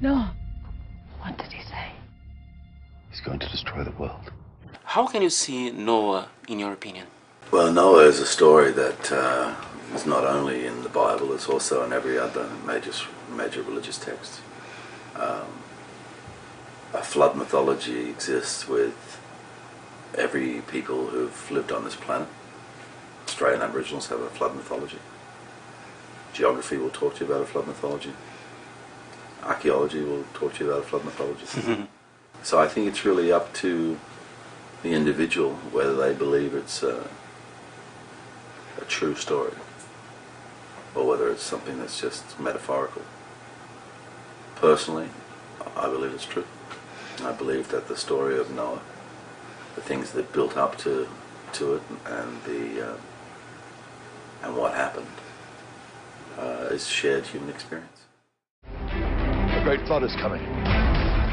No. What did he say? He's going to destroy the world. How can you see Noah, in your opinion? Well, Noah is a story that is not only in the Bible, it's also in every other major religious text. A flood mythology exists with every people who've lived on this planet. Australian Aboriginals have a flood mythology. Geography will talk to you about a flood mythology. Archaeology will talk to you about a flood mythology. So I think it's really up to the individual whether they believe it's a true story or whether it's something that's just metaphorical. Personally, I believe it's true. I believe that the story of Noah, the things that built up to it, and what happened, is shared human experience. A great flood is coming.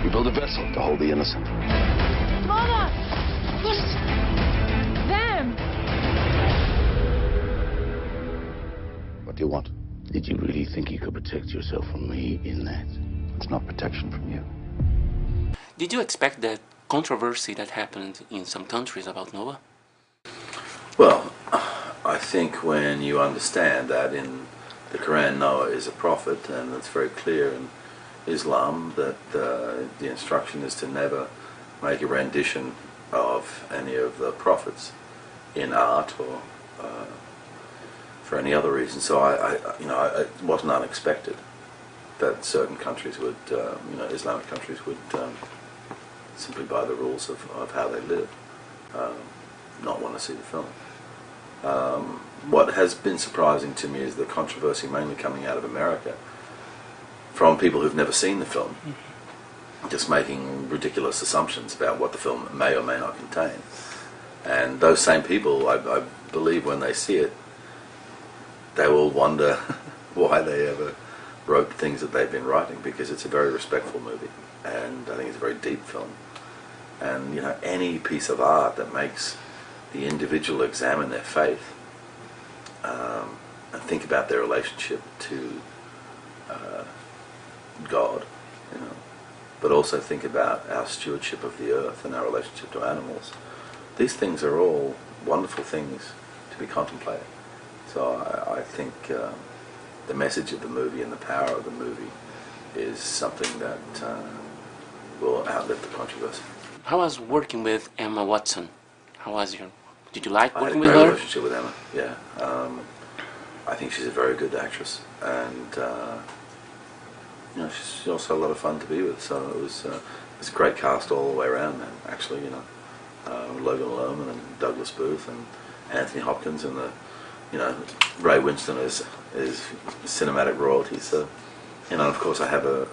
We build a vessel to hold the innocent. Mama! Push them! What do you want? Did you really think you could protect yourself from me in that? It's not protection from you. Did you expect that controversy that happened in some countries about Noah? Well, I think when you understand that in the Quran Noah is a prophet, and it's very clear in Islam that the instruction is to never make a rendition of any of the prophets in art or for any other reason. So it wasn't unexpected that certain countries would, Islamic countries would simply by the rules of how they live, not want to see the film. What has been surprising to me is the controversy mainly coming out of America from people who've never seen the film, just making ridiculous assumptions about what the film may or may not contain. And those same people, I believe when they see it, they will wonder why they ever wrote things that they've been writing, because it's a very respectful movie, and I think it's a very deep film. And any piece of art that makes the individual examine their faith and think about their relationship to God, but also think about our stewardship of the earth and our relationship to animals. These things are all wonderful things to be contemplated. So I think the message of the movie and the power of the movie is something that will outlive the controversy. How was working with Emma Watson? Did you like working I with had a great her? relationship with Emma, yeah. I think she's a very good actress, and she's also a lot of fun to be with. So it was a great cast all the way around, man. Actually, Logan Lerman and Douglas Booth and Anthony Hopkins and Ray Winston is cinematic royalty. So, and of course I have a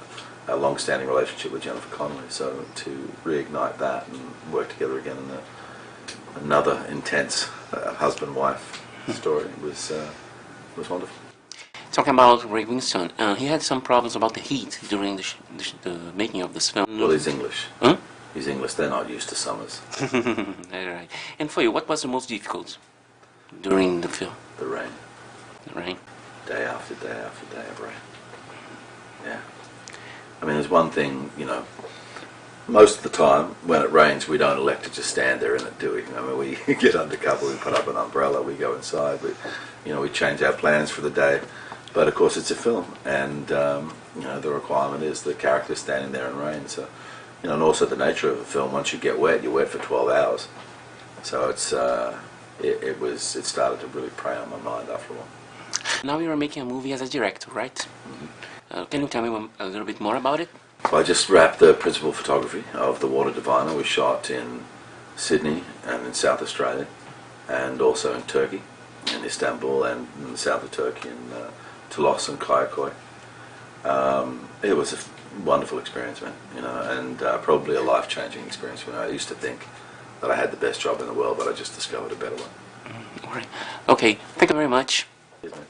long-standing relationship with Jennifer Connelly. So to reignite that and work together again in another intense husband-wife story was wonderful. Talking about Ray Winston, he had some problems about the heat during the making of this film. Well, he's English. Huh? He's English. They're not used to summers. Right. And for you, what was the most difficult during the film? The rain. The rain. Day after day after day of rain. Yeah. I mean, there's one thing, most of the time when it rains, we don't elect to just stand there in it, do we? I mean, we get under cover, we put up an umbrella, we go inside, we change our plans for the day. But of course, it's a film, and the requirement is the character standing there in rain. So, and also the nature of a film. Once you get wet, you're wet for 12 hours. So it started to really prey on my mind after a while. Now you are making a movie as a director, right? Mm-hmm. Can you tell me a little bit more about it? Well, I just wrapped the principal photography of The Water Diviner. We shot in Sydney and in South Australia, and also in Turkey, in Istanbul, and in the south of Turkey, in Toulouse and Kayakoy. It was a wonderful experience, man. And probably a life-changing experience. I used to think that I had the best job in the world, but I just discovered a better one. All right. Okay. Thank you very much. Cheers, man.